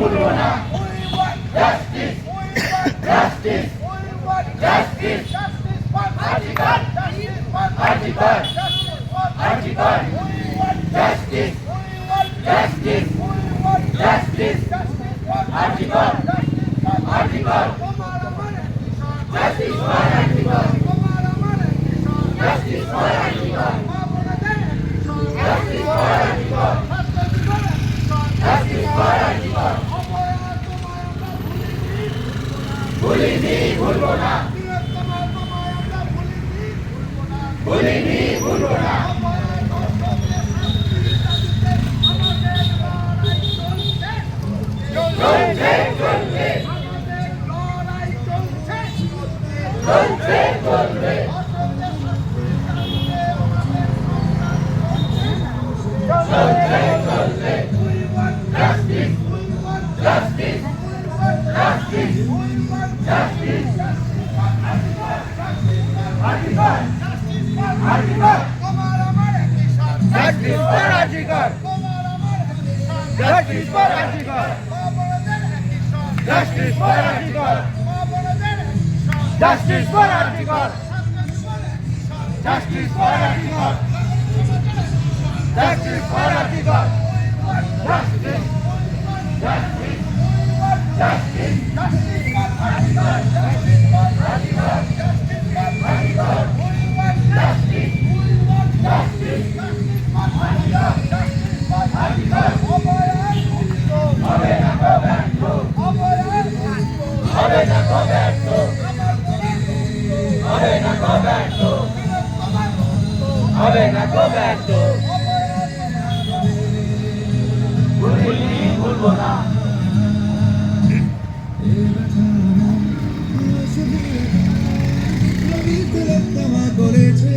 ভুলবো না justice justice justice RG Kar RG Kar RG Kar justice justice justice RG Kar RG Kar justice for RG Kar justice for RG Kar justice for RG Kar justice for RG Kar ভুলিনি ভুলবো না ভুলিনি ভুলবো না চলছে চলবে চলছে চলবে চলছে চলবে justice justice justice justice RG Kar RG Kar justice for RG Kar justice for RG Kar justice for RG Kar justice for RG Kar justice for RG Kar justice for RG Kar justice justice justice RG Kar RG Kar RG Kar justice justice RG Kar হবে না গো ব্যর্থ হবে না গো ব্যর্থ হবে না গো ব্যর্থ হবে না গো ব্যর্থ ভুলিনি ভুলবো না করেছে